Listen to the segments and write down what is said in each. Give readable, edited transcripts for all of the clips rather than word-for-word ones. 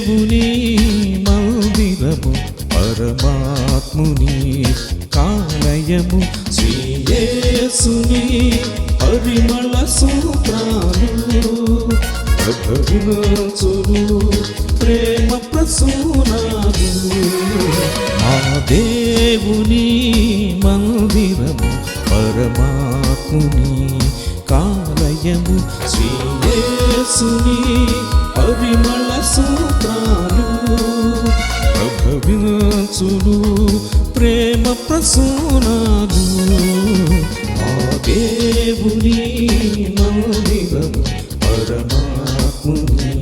దేవుని మందిరము పరమాత్ముని కాలయము శ్రీ యేసుని పరిమళ సూత్రాలు ప్రభవించును ప్రేమ ప్రసూనాలు మా దేవుని మందిరము పరమాత్ముని కాలయము శ్రీ యేసుని పరిమళ సూత్రాలు ప్రభవించును ప్రేమ ప్రసూనాలు మా దేవుని మందిరము పరమాత్ముని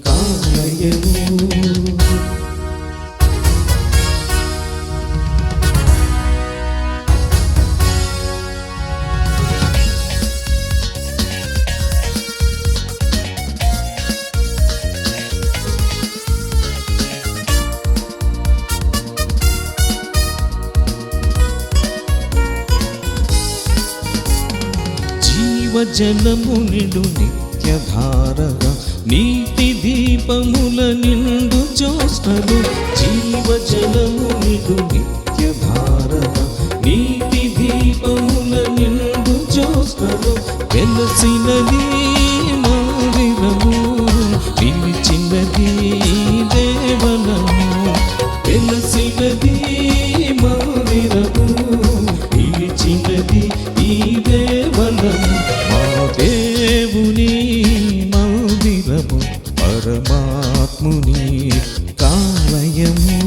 కాలయము. జీవజలము నిండు నిత్యధారగా నీతి దీపముల నిండు జ్యోత్స్నలు జీవజలము నిండు నిత్యధారగా నీతి దీపముల నిండు జ్యోత్స్నలు వెలసినది మందిరము నిలిచినది దేవనము వెలసినది మందిరము నిలిచినది ఈ దేవనము మా దేవుని మందిరము పరమాత్ముని కాలయము.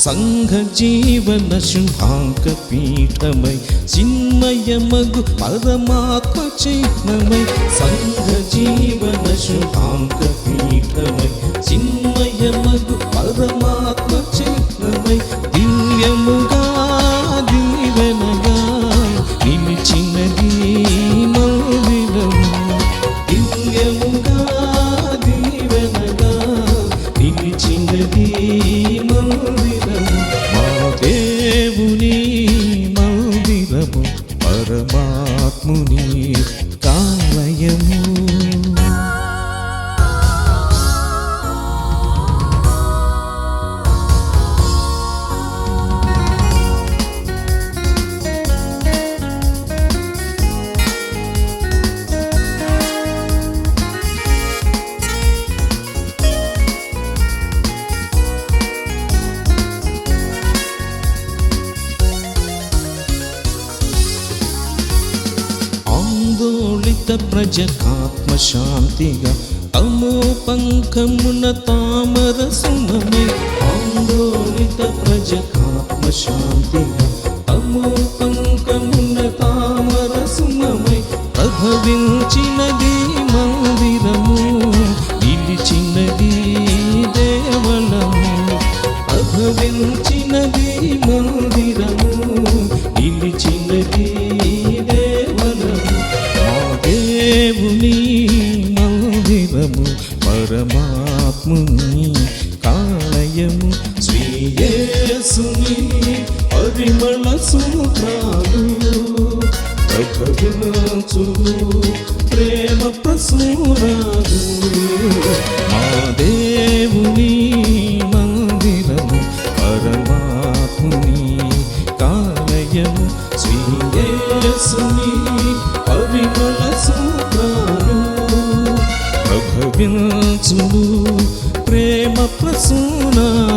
సంఘ జీవన శుభాంక పీఠమై చిన్మయమగు పరమాత్మ చిహ్నమై సంఘ జీవన శుభాంక పీఠమై చిన్మయమగు పరమాత్మ చిహ్నమై దివ్యముగా దీవెనగా నిలిచినది మందిరము దివ్యముగా దీవెనగా నిలిచినది దేవుని మందిరము పరమాత్ముని కాలయము. ఆందోళిత ప్రజకాత్మ శాంతిగా తమో పంకమున తామర సుమమై ఆందోళిత ప్రజకాత్మ శాంతిగా తమో పంకమున తామర సుమమై ప్రభవించినది మందిరము నిలిచినది దేవనము ప్రభవించినది మందిరము నిలిచినది దేవుని మందిరము పరమాత్ముని కాలయము శ్రీ యేసుని పరిమళ సూత్రాలు ప్రభవించును ప్రేమ ప్రసూనాలు మా దేవుని మందిరము పరమాత్ముని కాలయము శ్రీ యేసుని పరిమళ సూత్రాలు ప్రభవించును ప్రేమ ప్రసూనాలు